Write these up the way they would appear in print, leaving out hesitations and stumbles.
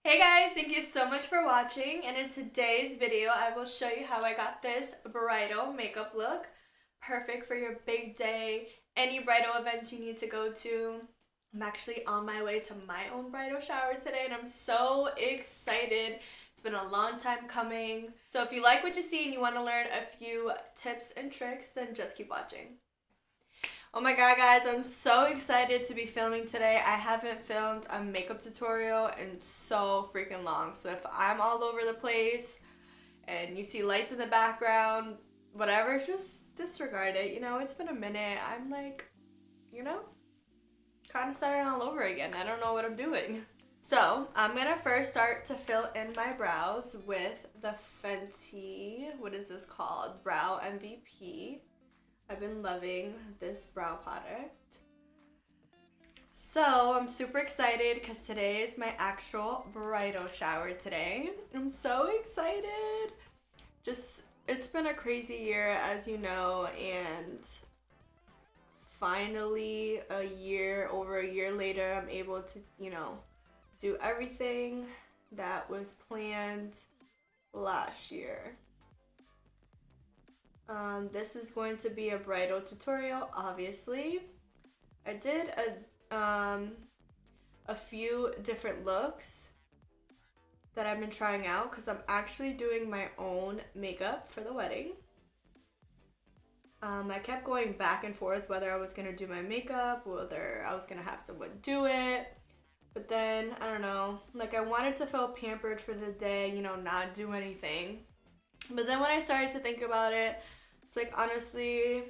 Hey guys, thank you so much for watching, and in today's video I will show you how I got this bridal makeup look. Perfect for your big day, any bridal events you need to go to. I'm actually on my way to my own bridal shower today and I'm so excited. It's been a long time coming. So if you like what you see and you want to learn a few tips and tricks, then just keep watching. Oh my god guys, I'm so excited to be filming today. I haven't filmed a makeup tutorial in so freaking long. So if I'm all over the place and you see lights in the background, whatever, just disregard it. You know, it's been a minute. I'm like, you know, kind of starting all over again. I don't know what I'm doing. So I'm gonna first start to fill in my brows with the Fenty, what is this called? Brow MVP. I've been loving this brow product. So I'm super excited because today is my actual bridal shower today. I'm so excited. It's been a crazy year, as you know, and finally over a year later, I'm able to, you know, do everything that was planned last year. This is going to be a bridal tutorial, obviously. I did a few different looks that I've been trying out because I'm actually doing my own makeup for the wedding. I kept going back and forth whether I was going to do my makeup, whether I was going to have someone do it. But then, I don't know, like I wanted to feel pampered for the day, you know, not do anything. But then when I started to think about it, it's like, honestly,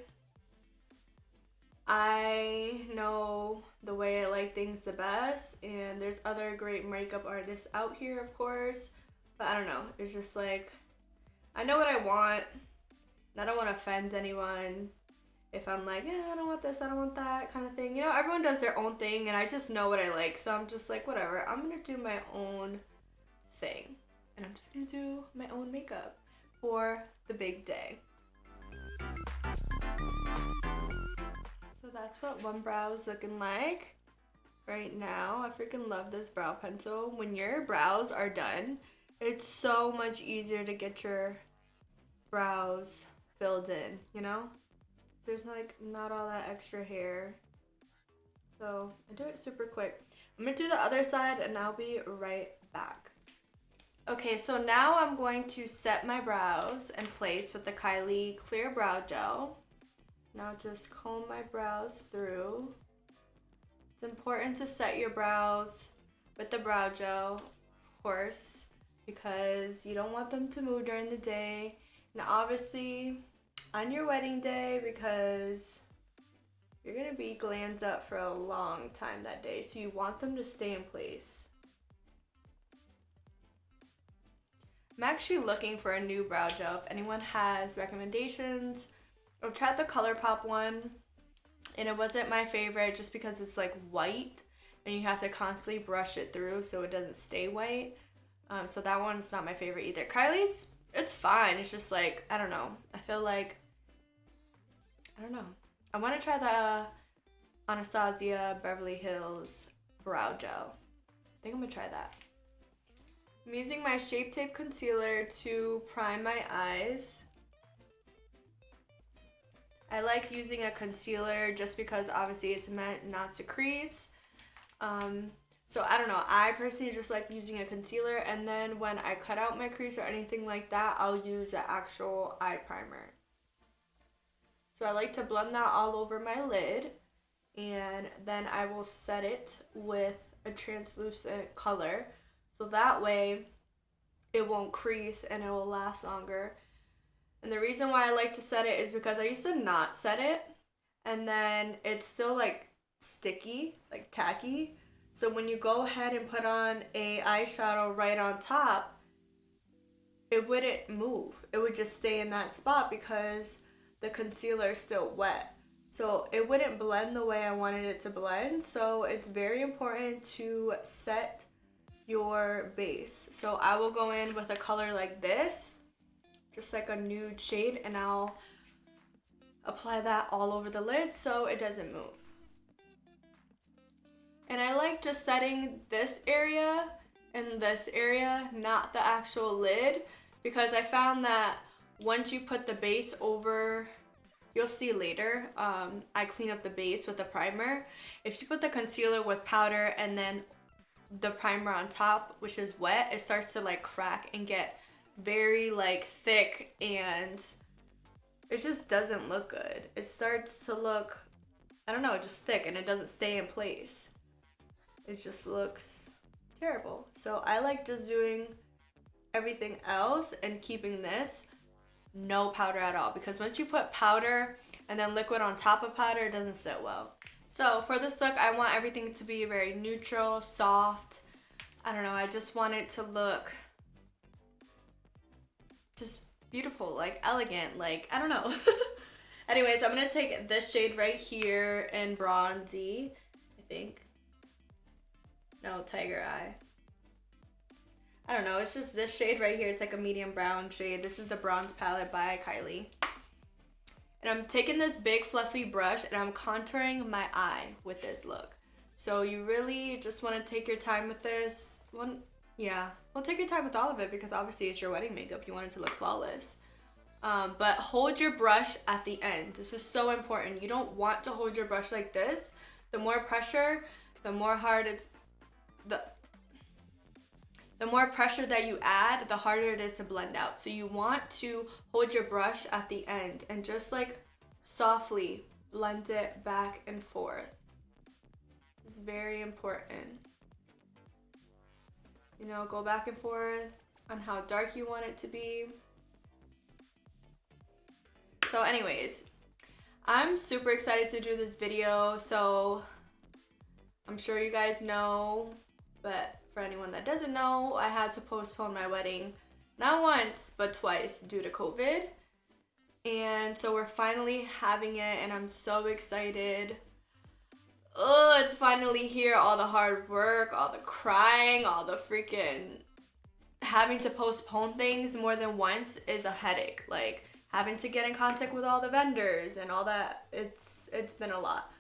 I know the way I like things the best, and there's other great makeup artists out here, of course, but I don't know, it's just like, I know what I want, and I don't want to offend anyone if I'm like, yeah, I don't want this, I don't want that kind of thing. You know, everyone does their own thing, and I just know what I like, so I'm just like, whatever, I'm going to do my own thing, and I'm just going to do my own makeup for the big day. So that's what one brow is looking like right now. I freaking love this brow pencil. When your brows are done, it's so much easier to get your brows filled in, you know? So there's like not all that extra hair. So I do it super quick. I'm gonna do the other side and I'll be right back. Okay, so now I'm going to set my brows in place with the Kylie Clear Brow Gel. Now just comb my brows through. It's important to set your brows with the brow gel, of course, because you don't want them to move during the day. And obviously, on your wedding day, because you're going to be glammed up for a long time that day, so you want them to stay in place. I'm actually looking for a new brow gel. If anyone has recommendations, I've tried the ColourPop one and it wasn't my favorite just because it's like white and you have to constantly brush it through so it doesn't stay white. So that one's not my favorite either. Kylie's, it's fine. It's just like, I don't know. I feel like, I don't know. I want to try the Anastasia Beverly Hills brow gel. I think I'm going to try that. I'm using my Shape Tape Concealer to prime my eyes. I like using a concealer just because obviously it's meant not to crease. So I don't know, I personally just like using a concealer, and then when I cut out my crease or anything like that, I'll use an actual eye primer. So I like to blend that all over my lid, and then I will set it with a translucent color. So that way it won't crease and it will last longer. And the reason why I like to set it is because I used to not set it, and then it's still like sticky, like tacky. So when you go ahead and put on a eyeshadow right on top, it wouldn't move. It would just stay in that spot because the concealer is still wet. So it wouldn't blend the way I wanted it to blend. So it's very important to set your base. So I will go in with a color like this, just like a nude shade, and I'll apply that all over the lid so it doesn't move. And I like just setting this area in this area, not the actual lid, because I found that once you put the base over, you'll see later, I clean up the base with the primer. If you put the concealer with powder and then the primer on top, which is wet, it starts to like crack and get very like thick, and it just doesn't look good. It starts to look, I don't know, just thick, and it doesn't stay in place. It just looks terrible. So I like just doing everything else and keeping this no powder at all, because once you put powder and then liquid on top of powder, it doesn't sit well. So for this look, I want everything to be very neutral, soft. I don't know, I just want it to look just beautiful, like elegant, like, I don't know. Anyways, I'm gonna take this shade right here in bronzy, I think. No, Tiger Eye. I don't know, it's just this shade right here. It's like a medium brown shade. This is the Bronze palette by Kylie. And I'm taking this big fluffy brush and I'm contouring my eye with this look. So you really just want to take your time with this one. Yeah, well, take your time with all of it, because obviously it's your wedding makeup. You want it to look flawless. But hold your brush at the end. This is so important. You don't want to hold your brush like this. The more pressure, the more hard it's, the more pressure that you add, the harder it is to blend out. So you want to hold your brush at the end and just like softly blend it back and forth. This is very important. You know, go back and forth on how dark you want it to be. So anyways, I'm super excited to do this video. So I'm sure you guys know, but for anyone that doesn't know, I had to postpone my wedding not once but twice due to COVID, and so we're finally having it and I'm so excited. Oh, it's finally here. All the hard work, all the crying, all the freaking having to postpone things more than once is a headache. Like having to get in contact with all the vendors and all that, it's been a lot.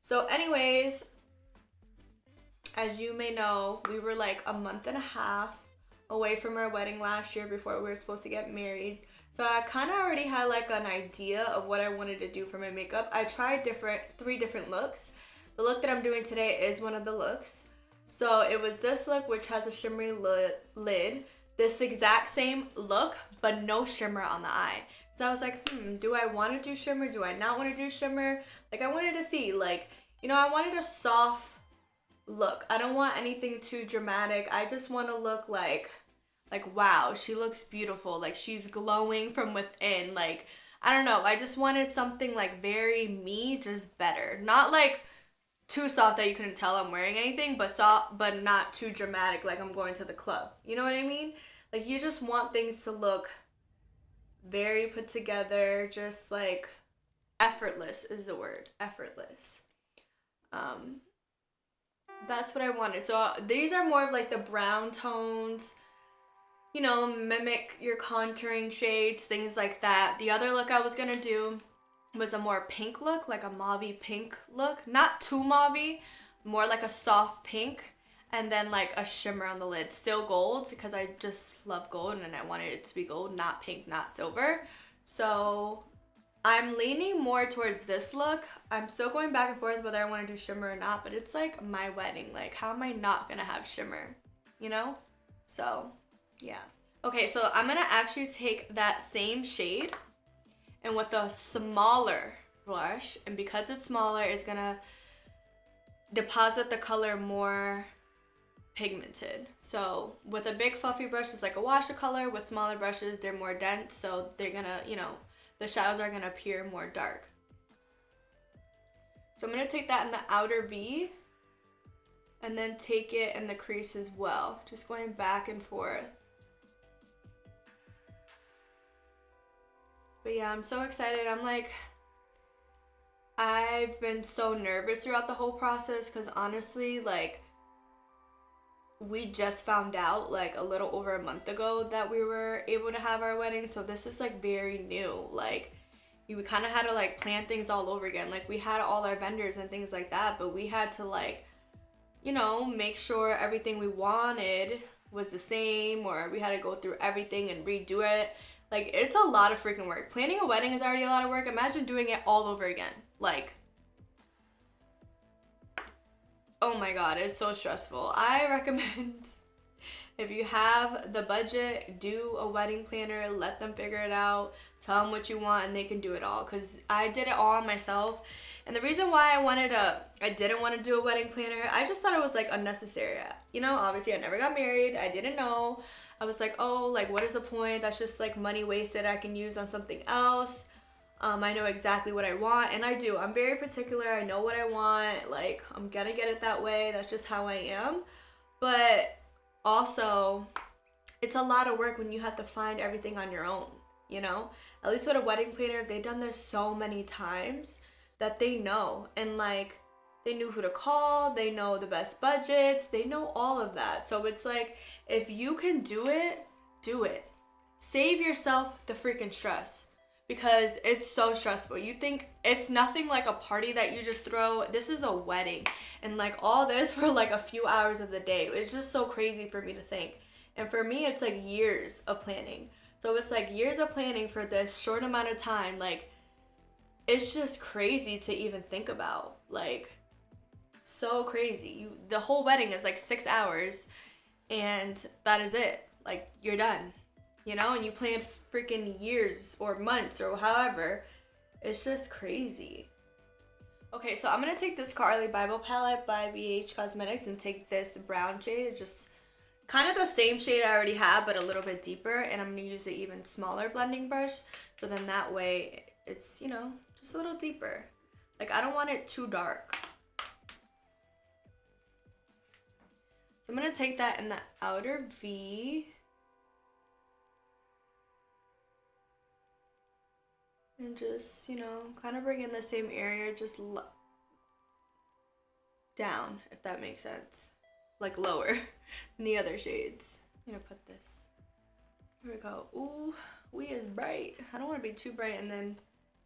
So anyways, as you may know, we were like a month and a half away from our wedding last year before we were supposed to get married. So I kind of already had like an idea of what I wanted to do for my makeup. I tried three different looks. The look that I'm doing today is one of the looks. So it was this look, which has a shimmery lid. This exact same look, but no shimmer on the eye. So I was like, do I want to do shimmer? Do I not want to do shimmer? Like I wanted to see, like, you know, I wanted a soft look. I don't want anything too dramatic. I just want to look like wow, she looks beautiful, like she's glowing from within. Like I don't know, I just wanted something like very me, just better, not like too soft that you couldn't tell I'm wearing anything, but soft but not too dramatic like I'm going to the club. You know what I mean? Like you just want things to look very put together, just like effortless is the word, effortless. That's what I wanted. So these are more of like the brown tones, you know, mimic your contouring shades, things like that. The other look I was gonna do was a more pink look, like a mauvey pink look. Not too mauvey, more like a soft pink, and then like a shimmer on the lid. Still gold, because I just love gold and I wanted it to be gold, not pink, not silver. So I'm leaning more towards this look. I'm still going back and forth whether I want to do shimmer or not, but it's like my wedding. Like, how am I not gonna have shimmer, you know? So, yeah. Okay, so I'm gonna actually take that same shade and with a smaller brush, and because it's smaller, it's gonna deposit the color more pigmented. So with a big fluffy brush, it's like a wash of color. With smaller brushes, they're more dense, so they're gonna, you know, the shadows are gonna appear more dark. So I'm gonna take that in the outer V and then take it in the crease as well, just going back and forth. But yeah, I'm so excited. I'm like, I've been so nervous throughout the whole process because honestly, like, we just found out like a little over a month ago that we were able to have our wedding. So this is like very new. Like, we kind of had to like plan things all over again. Like, we had all our vendors and things like that, but we had to like, you know, make sure everything we wanted was the same, or we had to go through everything and redo it. Like, it's a lot of freaking work. Planning a wedding is already a lot of work. Imagine doing it all over again. Like, oh my god, it's so stressful. I recommend, if you have the budget, do a wedding planner, let them figure it out, tell them what you want, and they can do it all. Because I did it all on myself. And the reason why I didn't want to do a wedding planner, I just thought it was like unnecessary. You know, obviously I never got married. I didn't know. I was like, oh, like, what is the point? That's just like money wasted I can use on something else. I know exactly what I want, and I do. I'm very particular. I know what I want. Like, I'm gonna get it that way. That's just how I am. But also, it's a lot of work when you have to find everything on your own, you know? At least with a wedding planner, they've done this so many times that they know. And like, they knew who to call, they know the best budgets, they know all of that. So it's like, if you can do it, do it. Save yourself the freaking stress, because it's so stressful. You think it's nothing like a party that you just throw. This is a wedding, and like all this for like a few hours of the day. It's just so crazy for me to think. And for me, it's like years of planning. So it's like years of planning for this short amount of time. Like, it's just crazy to even think about. Like, so crazy. The whole wedding is like 6 hours, and that is it. Like, you're done, you know? And you plan freaking years or months or however. It's just crazy. Okay, so I'm gonna take this Carli Bible palette by BH Cosmetics and take this brown shade. It's just kind of the same shade I already have, but a little bit deeper. And I'm gonna use an even smaller blending brush, so then that way it's, you know, just a little deeper. Like, I don't want it too dark. So I'm gonna take that in the outer V. And just, you know, kind of bring in the same area, just down, if that makes sense. Like lower than the other shades. I'm gonna put this. Here we go. Ooh, we is bright. I don't want to be too bright and then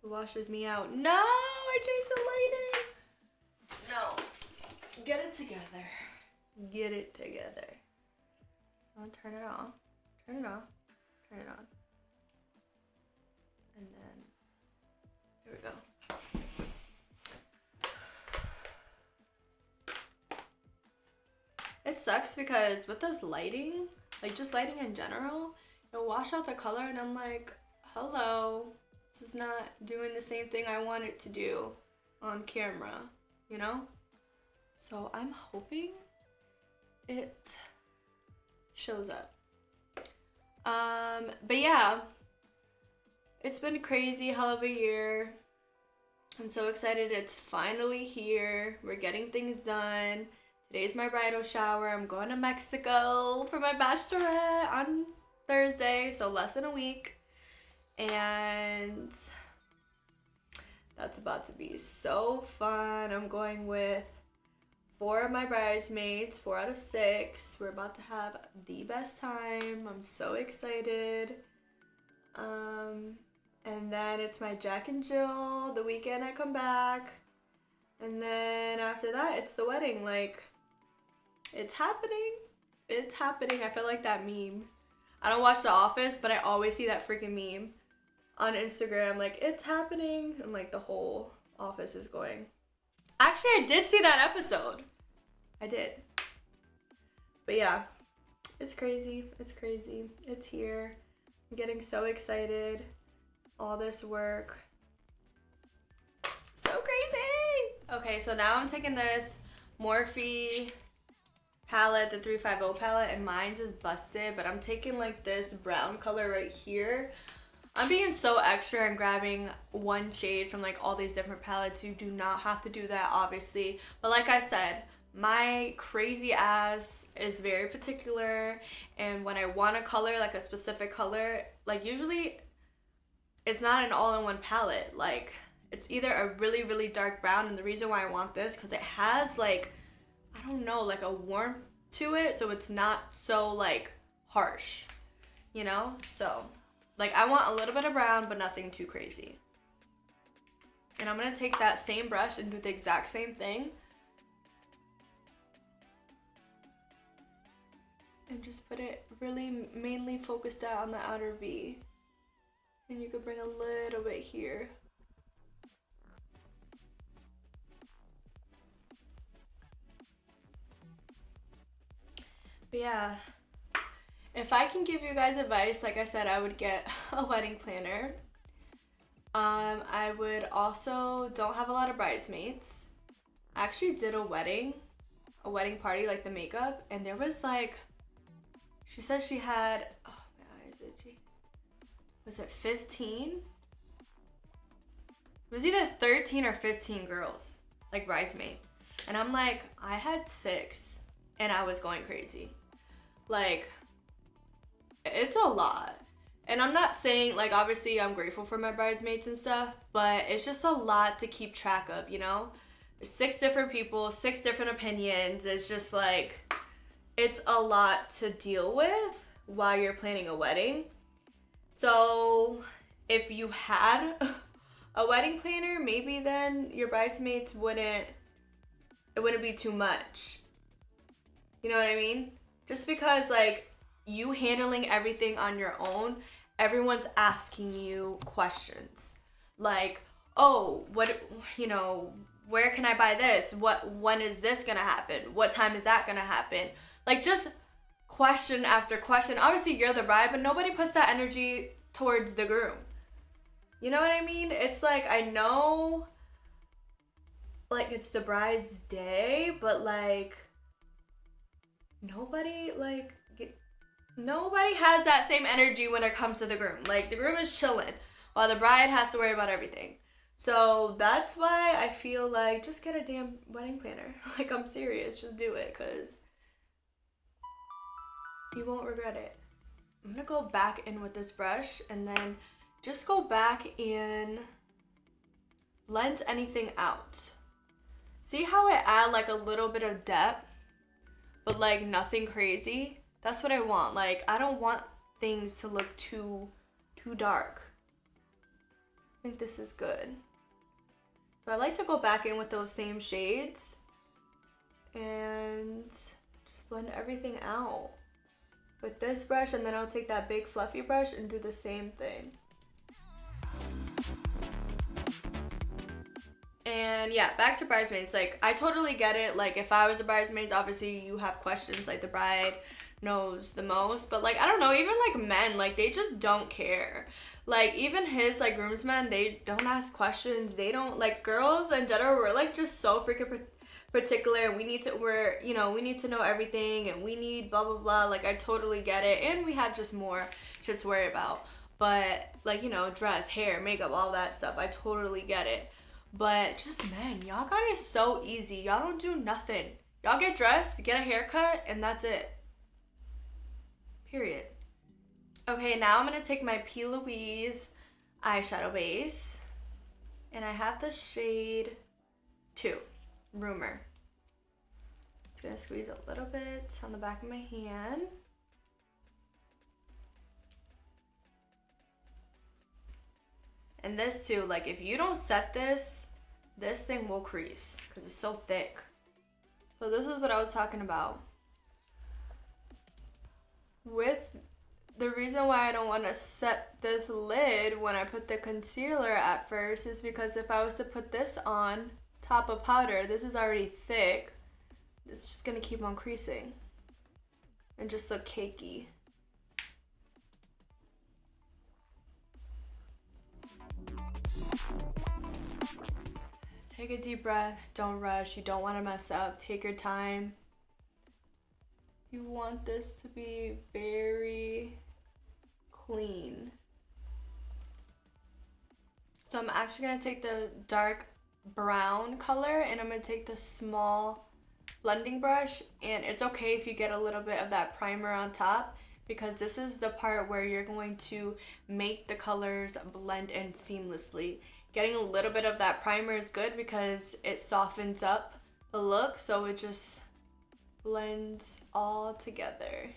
it washes me out. No, I changed the lighting. No, get it together. Get it together. So I'll turn it on. Turn it on. Turn it on. And then here we go. It sucks because with this lighting, like just lighting in general, it'll wash out the color, and I'm like, hello, this is not doing the same thing I want it to do on camera, you know? So I'm hoping it shows up. But yeah, it's been crazy, hell of a year. I'm so excited it's finally here. We're getting things done. Today's my bridal shower. I'm going to Mexico for my bachelorette on Thursday, so less than a week. And that's about to be so fun. I'm going with 4 of my bridesmaids, 4 out of 6. We're about to have the best time. I'm so excited. And then it's my Jack and Jill the weekend I come back. And then after that, it's the wedding. Like, it's happening. It's happening. I feel like that meme. I don't watch The Office, but I always see that freaking meme on Instagram. Like, it's happening. And like the whole office is going. Actually, I did see that episode. I did. But yeah, it's crazy. It's crazy. It's here. I'm getting so excited. All this work. So crazy. Okay, so now I'm taking this Morphe palette, the 350 palette, and mine's is busted, but I'm taking like this brown color right here. I'm being so extra and grabbing one shade from like all these different palettes. You do not have to do that, obviously. But like I said, my crazy ass is very particular, and when I want a color, like a specific color, like usually it's not an all-in-one palette. Like, it's either a really, really dark brown, and the reason why I want this, because it has like, I don't know, like a warmth to it, so it's not so like harsh, you know? So like, I want a little bit of brown, but nothing too crazy. And I'm gonna take that same brush and do the exact same thing. and just put it really mainly focused out on the outer V. And you could bring a little bit here. But yeah, if I can give you guys advice, like I said, I would get a wedding planner. I would also don't have a lot of bridesmaids. I actually did a wedding party, like the makeup, and there was like, she said she had, oh my eye is itchy. Was it 15? It was either 13 or 15 girls, like bridesmaid. And I'm like, I had 6 and I was going crazy. Like, it's a lot. And I'm not saying, like, obviously I'm grateful for my bridesmaids and stuff, but it's just a lot to keep track of, you know? There's 6 different people, 6 different opinions. It's just like, it's a lot to deal with while you're planning a wedding. So if you had a wedding planner, maybe then your bridesmaids wouldn't be too much. You know what I mean? Just because, like, you handling everything on your own, everyone's asking you questions. Like, oh, what, you know, where can I buy this? When is this gonna happen? What time is that gonna happen? Like, just question after question. Obviously, you're the bride, but nobody puts that energy towards the groom. You know what I mean? It's like, I know, like, it's the bride's day, but, like, nobody has that same energy when it comes to the groom. Like, the groom is chilling while the bride has to worry about everything. So that's why I feel like, just get a damn wedding planner. Like, I'm serious, just do it, because you won't regret it. I'm gonna go back in with this brush and then just go back and blend anything out. See how I add like a little bit of depth, but like nothing crazy? That's what I want. Like, I don't want things to look too dark. I think this is good. So I like to go back in with those same shades and just blend everything out with this brush, and then I'll take that big fluffy brush and do the same thing. And yeah, back to bridesmaids. Like, I totally get it. Like, if I was a bridesmaid, obviously you have questions, like the bride knows the most, but like, I don't know, even like men, like, they just don't care. Like, even his like groomsmen, they don't ask questions. They don't, like, girls in general, we're like just so freaking particular. We need to know everything, and we need blah blah blah. Like, I totally get it, and we have just more shit to worry about. But like, you know, dress, hair, makeup, all that stuff, I totally get it. But just men, y'all got it so easy. Y'all don't do nothing. Y'all get dressed, get a haircut, and that's it. Period. Okay, now I'm gonna take my P. Louise eyeshadow base, and I have the shade 2, Rumor. Just gonna squeeze a little bit on the back of my hand. And this too, like, if you don't set this thing will crease because it's so thick. So this is what I was talking about. With the reason why I don't want to set this lid when I put the concealer at first is because if I was to put this on top of powder, this is already thick, it's just gonna keep on creasing and just look cakey. Take a deep breath, don't rush, you don't want to mess up, take your time. You want this to be very clean. So I'm actually going to take the dark brown color, and I'm going to take the small blending brush, and it's okay if you get a little bit of that primer on top, because this is the part where you're going to make the colors blend in seamlessly. Getting a little bit of that primer is good because it softens up the look, so it just blends all together.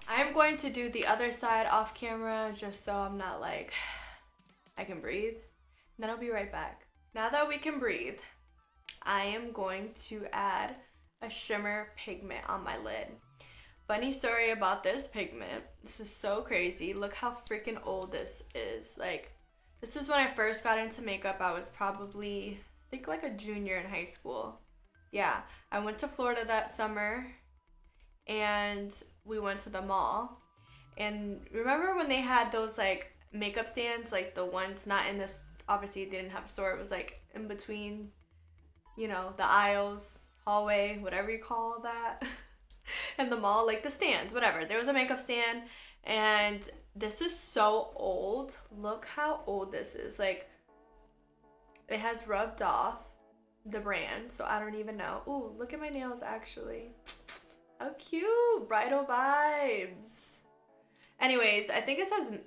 I'm going to do the other side off camera just so I'm not like, I can breathe. Then I'll be right back. Now that we can breathe, I am going to add a shimmer pigment on my lid. Funny story about this pigment. This is so crazy. Look how freaking old this is. Like, this is when I first got into makeup. I was probably, I think, like a junior in high school. Yeah, I went to Florida that summer and we went to the mall. And remember when they had those like makeup stands, like the ones not in this, obviously they didn't have a store. It was like in between, you know, the aisles, hallway, whatever you call that. In the mall, like the stands, whatever. There was a makeup stand, and this is so old. Look how old this is. Like, it has rubbed off the brand, so I don't even know. Ooh, look at my nails, actually. How cute. Bridal vibes. Anyways, I think it says,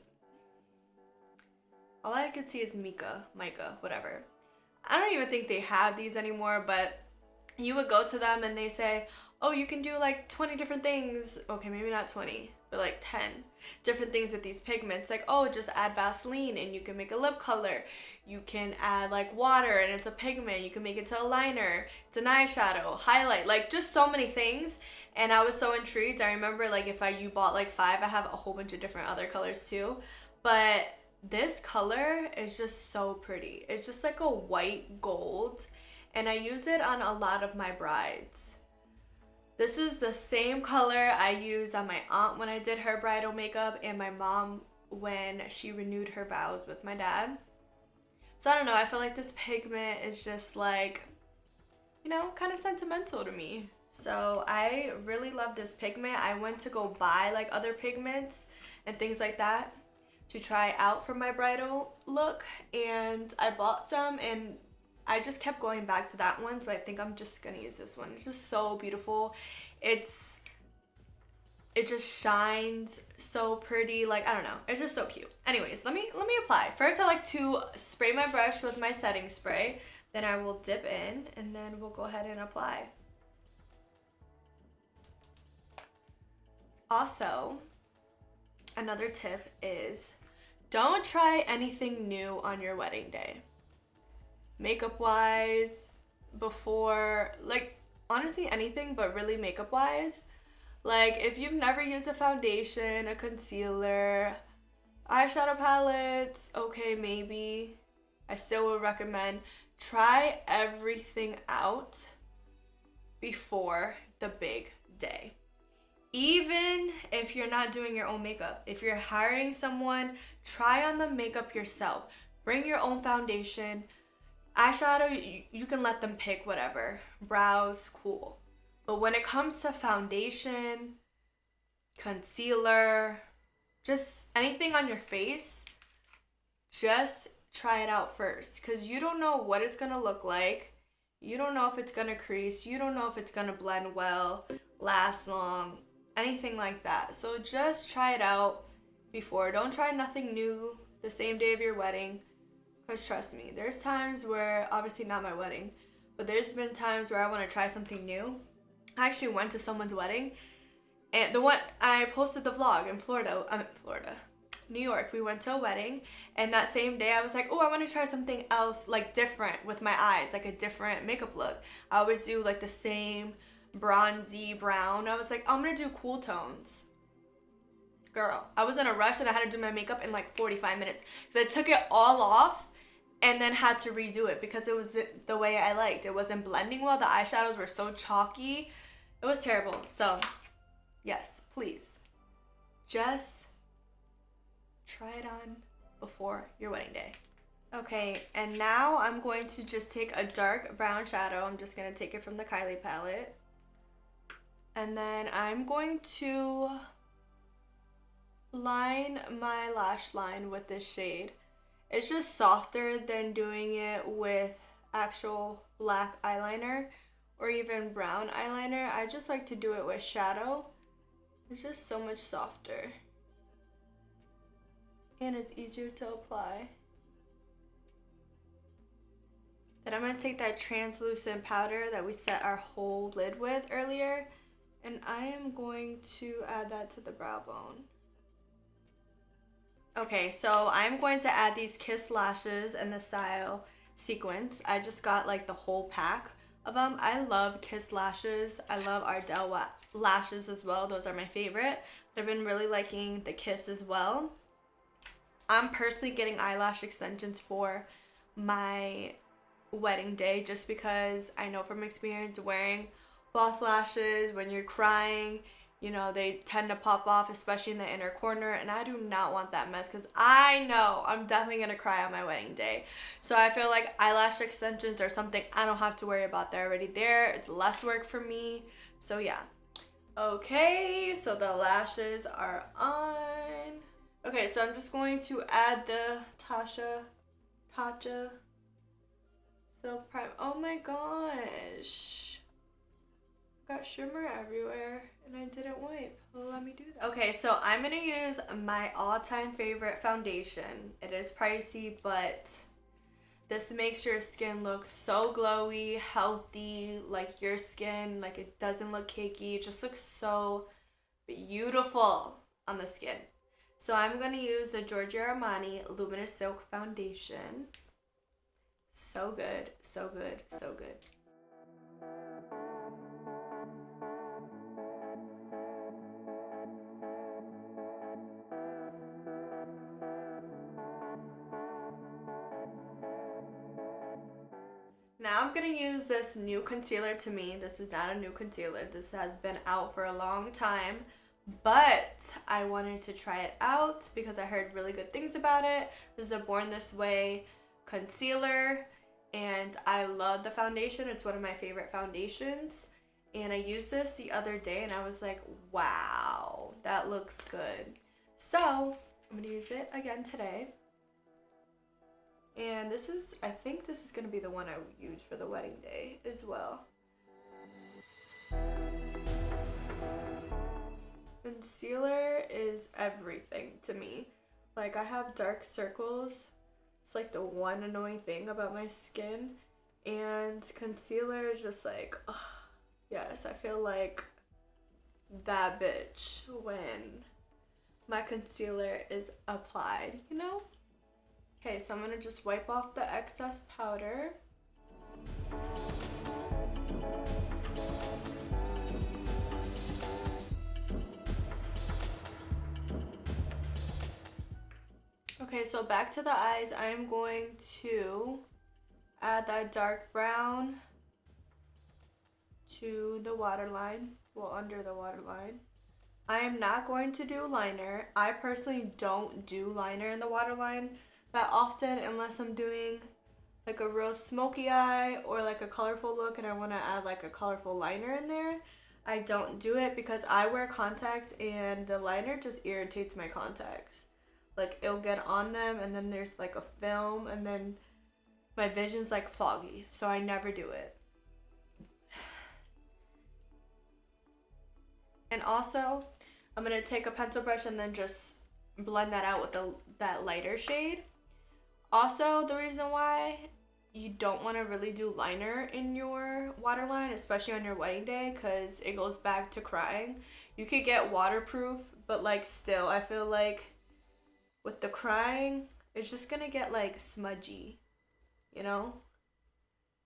all I could see is Micah, whatever. I don't even think they have these anymore, but you would go to them and they say, oh, you can do like 20 different things. Okay, maybe not 20, but like 10 different things with these pigments. Like, oh, just add Vaseline and you can make a lip color. You can add like water and it's a pigment. You can make it to a liner. It's an eyeshadow, highlight, like just so many things. And I was so intrigued. I remember like if you bought like 5, I have a whole bunch of different other colors too. But this color is just so pretty. It's just like a white gold. And I use it on a lot of my brides. This is the same color I used on my aunt when I did her bridal makeup and my mom when she renewed her vows with my dad. So I don't know, I feel like this pigment is just like, you know, kind of sentimental to me. So I really love this pigment. I went to go buy like other pigments and things like that to try out for my bridal look, and I bought some and I just kept going back to that one, so I think I'm just gonna use this one. It's just so beautiful. It just shines so pretty. Like, I don't know, it's just so cute. Anyways, let me apply. First, I like to spray my brush with my setting spray. Then I will dip in, and then we'll go ahead and apply. Also, another tip is don't try anything new on your wedding day. Makeup wise, before, like, honestly anything, but really makeup wise. Like, if you've never used a foundation, a concealer, eyeshadow palettes, okay, maybe I still would recommend try everything out before the big day. Even if you're not doing your own makeup, if you're hiring someone, try on the makeup yourself. Bring your own foundation. Eyeshadow, you can let them pick whatever. Brows, cool. But when it comes to foundation, concealer, just anything on your face, just try it out first. Because you don't know what it's going to look like. You don't know if it's going to crease. You don't know if it's going to blend well, last long, anything like that. So just try it out before. Don't try nothing new the same day of your wedding. Because trust me, there's times where, obviously not my wedding, but there's been times where I want to try something new. I actually went to someone's wedding, and the one I posted the vlog in New York. We went to a wedding, and that same day I was like, oh, I want to try something else, like different with my eyes, like a different makeup look. I always do like the same bronzy brown. I was like, oh, I'm going to do cool tones. Girl, I was in a rush and I had to do my makeup in like 45 minutes because I took it all off and then had to redo it because it was the way I liked. It wasn't blending well. The eyeshadows were so chalky. It was terrible. So, yes, please. Just try it on before your wedding day. Okay, and now I'm going to just take a dark brown shadow. I'm just going to take it from the Kylie palette. And then I'm going to line my lash line with this shade. It's just softer than doing it with actual black eyeliner or even brown eyeliner. I just like to do it with shadow. It's just so much softer. And it's easier to apply. Then I'm going to take that translucent powder that we set our whole lid with earlier, and I am going to add that to the brow bone. Okay, so I'm going to add these Kiss lashes in the style Sequence. I just got like the whole pack of them. I love Kiss lashes. I love Ardell lashes as well. Those are my favorite. But I've been really liking the Kiss as well. I'm personally getting eyelash extensions for my wedding day just because I know from experience wearing false lashes when you're crying, you know, they tend to pop off, especially in the inner corner, and I do not want that mess because I know I'm definitely gonna cry on my wedding day. So I feel like eyelash extensions are something I don't have to worry about. They're already there. It's less work for me. So yeah. Okay, so the lashes are on. Okay, so I'm just going to add the Tatcha Silk Prime. Oh my gosh. Got shimmer everywhere and I didn't wipe. Well, let me do that. Okay, so I'm gonna use my all-time favorite foundation. It is pricey, but this makes your skin look so glowy, healthy, like your skin, like it doesn't look cakey. It just looks so beautiful on the skin. So I'm gonna use the Giorgio Armani Luminous Silk Foundation. So good, so good, so good. Now I'm going to use this new concealer. To me, this is not a new concealer. This has been out for a long time, but I wanted to try it out because I heard really good things about it. This is a Born This Way concealer, and I love the foundation. It's one of my favorite foundations, and I used this the other day, and I was like, wow, that looks good. So I'm going to use it again today. And this is, I think this is going to be the one I use for the wedding day as well. Concealer is everything to me. Like, I have dark circles. It's like the one annoying thing about my skin. And concealer is just like, ugh, yes, I feel like that bitch when my concealer is applied, you know? Okay, so I'm going to just wipe off the excess powder. Okay, so back to the eyes. I'm going to add that dark brown to the waterline, well, under the waterline. I am not going to do liner. I personally don't do liner in the waterline that often unless I'm doing like a real smoky eye or like a colorful look and I want to add like a colorful liner in there. I don't do it because I wear contacts and the liner just irritates my contacts. Like it'll get on them and then there's like a film and then my vision's like foggy, so I never do it. And also I'm going to take a pencil brush and then just blend that out with that lighter shade. Also, the reason why you don't want to really do liner in your waterline, especially on your wedding day, because it goes back to crying. You could get waterproof, but like still, I feel like with the crying, it's just going to get like smudgy, you know?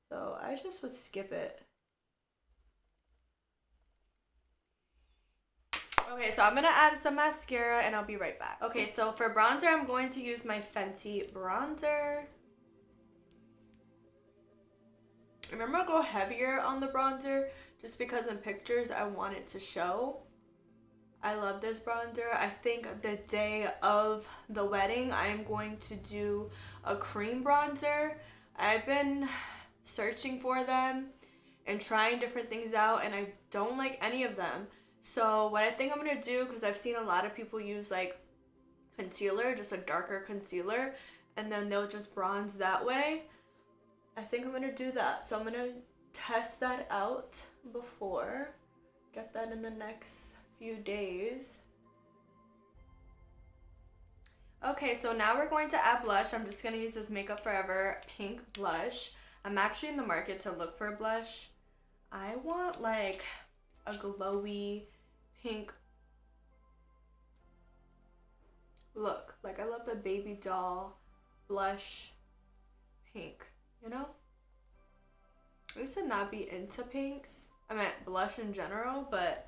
So I just would skip it. Okay, so I'm going to add some mascara and I'll be right back. Okay, so for bronzer, I'm going to use my Fenty bronzer. Remember, I'll go heavier on the bronzer just because in pictures I want it to show. I love this bronzer. I think the day of the wedding, I'm going to do a cream bronzer. I've been searching for them and trying different things out and I don't like any of them. So what I think I'm going to do, because I've seen a lot of people use like concealer, just a darker concealer, and then they'll just bronze that way. I think I'm going to do that. So I'm going to test that out before. Get that in the next few days. Okay, so now we're going to add blush. I'm just going to use this Makeup Forever pink blush. I'm actually in the market to look for a blush. I want like a glowy pink look. Like I love the baby doll blush pink, you know? I used to not be into pinks. I meant blush in general, but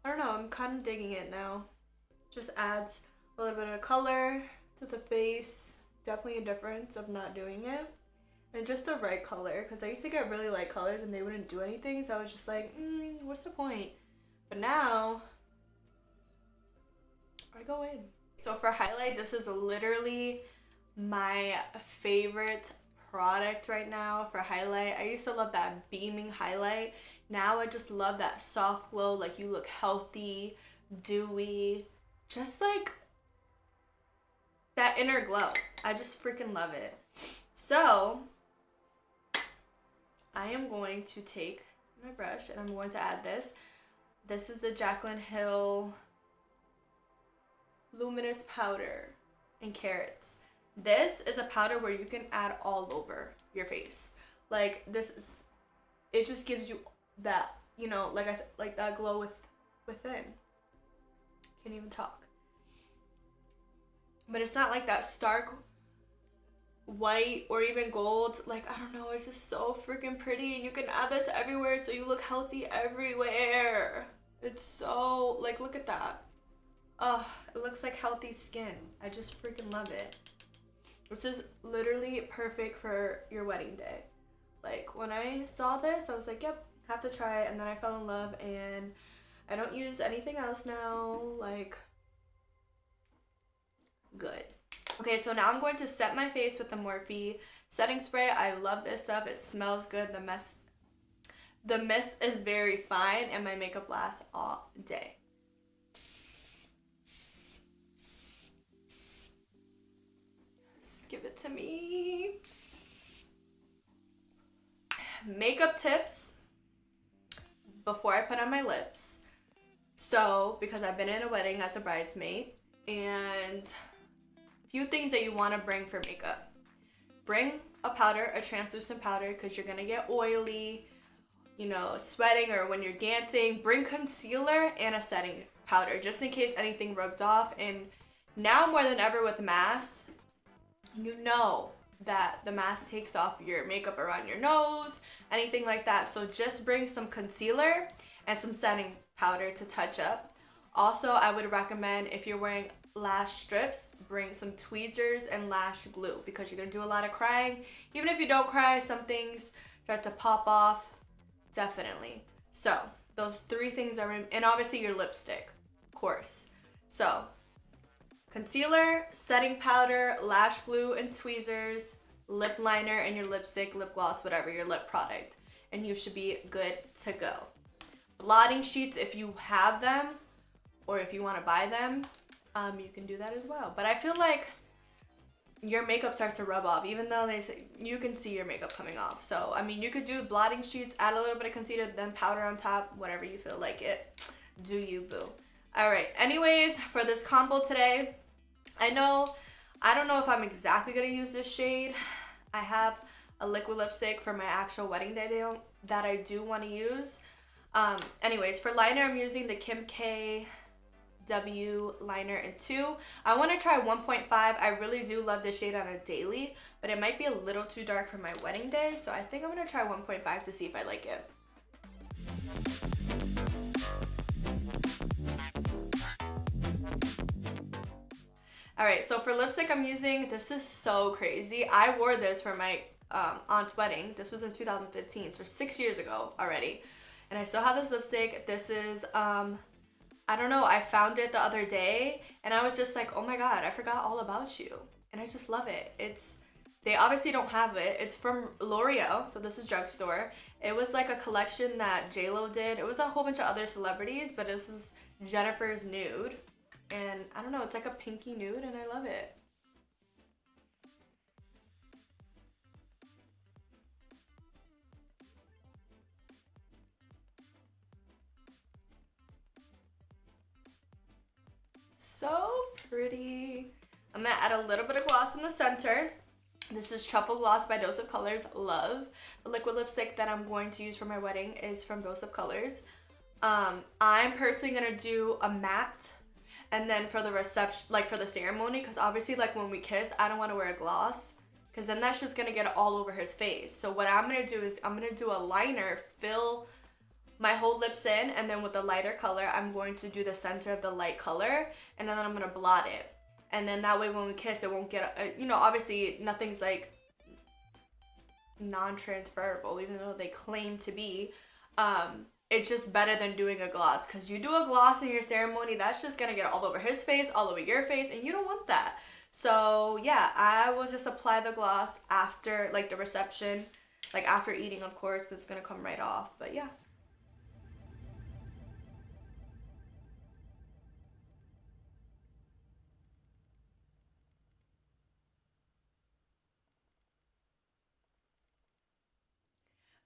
I don't know, I'm kind of digging it now. Just adds a little bit of color to the face. Definitely a difference of not doing it. And just the right color, because I used to get really light colors and they wouldn't do anything, so I was just like, what's the point? But now, I go in. So for highlight, this is literally my favorite product right now for highlight. I used to love that beaming highlight. Now I just love that soft glow, like you look healthy, dewy, just like that inner glow. I just freaking love it. So I am going to take my brush and I'm going to add this. This is the Jaclyn Hill Luminous powder in Carats. This is a powder where you can add all over your face. Like this is, it just gives you that, you know, like I said, like that glow within. Can't even talk. But it's not like that stark white or even gold. Like, I don't know, it's just so freaking pretty, and you can add this everywhere so you look healthy everywhere. It's so, like, look at that. Oh, it looks like healthy skin. I just freaking love it. This is literally perfect for your wedding day. Like, when I saw this, I was like, yep, have to try it. And then I fell in love, and I don't use anything else now. Like, good. Okay, so now I'm going to set my face with the Morphe setting spray. I love this stuff. It smells good. The mist is very fine, and my makeup lasts all day. Just give it to me. Makeup tips before I put on my lips. So, because I've been in a wedding as a bridesmaid, and few things that you want to bring for makeup. Bring a powder, a translucent powder, because you're going to get oily, you know, sweating or when you're dancing. Bring concealer and a setting powder, just in case anything rubs off. And now more than ever with masks, you know that the mask takes off your makeup around your nose, anything like that. So just bring some concealer and some setting powder to touch up. Also, I would recommend, if you're wearing lash strips, bring some tweezers and lash glue, because you're gonna do a lot of crying. Even if you don't cry, some things start to pop off. Definitely. So those three things are in, and obviously your lipstick, of course. So concealer, setting powder, lash glue and tweezers, lip liner, and your lipstick, lip gloss, whatever, your lip product, and you should be good to go. Blotting sheets, if you have them or if you want to buy them, you can do that as well. But I feel like your makeup starts to rub off, even though they say you can see your makeup coming off. So, I mean, you could do blotting sheets, add a little bit of concealer, then powder on top, whatever you feel like it. Do you, boo. All right. Anyways, for this combo today, I don't know if I'm exactly going to use this shade. I have a liquid lipstick for my actual wedding day that I do want to use. Anyways, for liner, I'm using the Kim KW liner in 2. I want to try 1.5. I really do love this shade on a daily, but it might be a little too dark for my wedding day, so I think I'm going to try 1.5 to see if I like it. Alright, so for lipstick, I'm using, this is so crazy. I wore this for my aunt's wedding. This was in 2015, so 6 years ago already. And I still have this lipstick. This is, I don't know, I found it the other day, and I was just like, oh my god, I forgot all about you. And I just love it. They obviously don't have it. It's from Loreal, so this is drugstore. It was like a collection that J-Lo did. It was a whole bunch of other celebrities, but this was Jennifer's nude. And I don't know, it's like a pinky nude, and I love it. So pretty. I'm gonna add a little bit of gloss in the center. This is Truffle Gloss by Dose of Colors. Love. The liquid lipstick that I'm going to use for my wedding is from Dose of Colors. I'm personally gonna do a matte, and then for the reception, like for the ceremony, because obviously like when we kiss, I don't want to wear a gloss because then that's just gonna get all over his face. So what I'm gonna do is I'm gonna do a liner, fill my whole lips in, and then with the lighter color, I'm going to do the center of the light color, and then I'm gonna blot it. And then that way when we kiss, it won't get, you know, obviously nothing's like non-transferable, even though they claim to be. It's just better than doing a gloss, because you do a gloss in your ceremony, that's just gonna get all over his face, all over your face, and you don't want that. So yeah, I will just apply the gloss after like the reception, like after eating, of course, because it's gonna come right off. But yeah.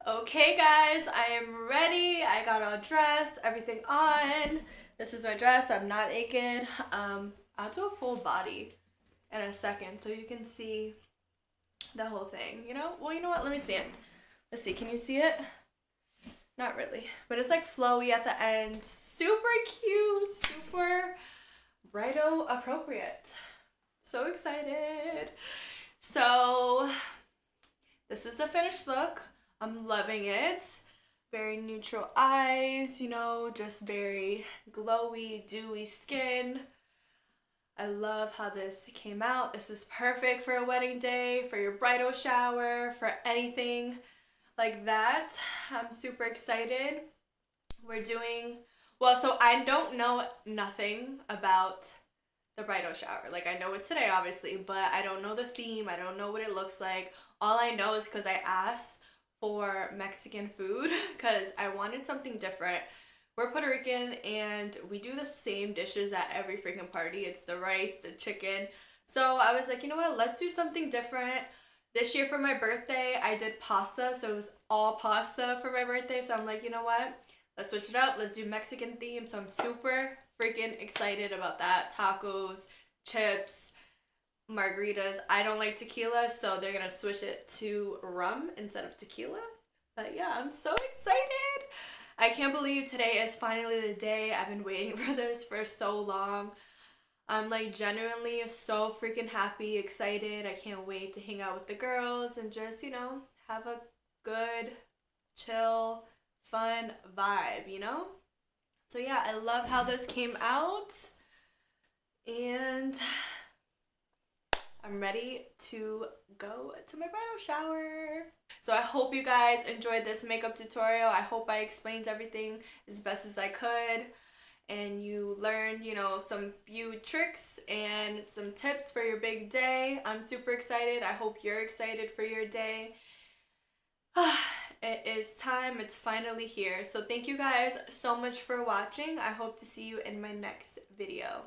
Okay guys, I am ready. I got all dressed, everything on. This is my dress. I'm not naked. I'll do a full body in a second so you can see the whole thing, you know? Well, you know what? Let me stand. Let's see. Can you see it? Not really. But it's like flowy at the end. Super cute. Super bridal appropriate. So excited. So this is the finished look. I'm loving it. Very neutral eyes, you know, just very glowy, dewy skin. I love how this came out. This is perfect for a wedding day, for your bridal shower, for anything like that. I'm super excited. We're doing, well, so I don't know nothing about the bridal shower. Like, I know it's today, obviously, but I don't know the theme. I don't know what it looks like. All I know is because I asked for Mexican food because I wanted something different. We're Puerto Rican and we do the same dishes at every freaking party. It's the rice, the chicken. So I was like, you know what, let's do something different. This year for my birthday, I did pasta, so it was all pasta for my birthday. So I'm like, you know what, let's switch it up. Let's do Mexican theme. So I'm super freaking excited about that. Tacos, chips, margaritas. I don't like tequila, so they're gonna switch it to rum instead of tequila. But yeah, I'm so excited. I can't believe today is finally the day. I've been waiting for this for so long. I'm like genuinely so freaking happy, excited. I can't wait to hang out with the girls and just, you know, have a good, chill, fun vibe, you know? So yeah, I love how this came out. And I'm ready to go to my bridal shower. So I hope you guys enjoyed this makeup tutorial. I hope I explained everything as best as I could and you learned, you know, some few tricks and some tips for your big day. I'm super excited. I hope you're excited for your day. It is time. It's finally here. So thank you guys so much for watching. I hope to see you in my next video.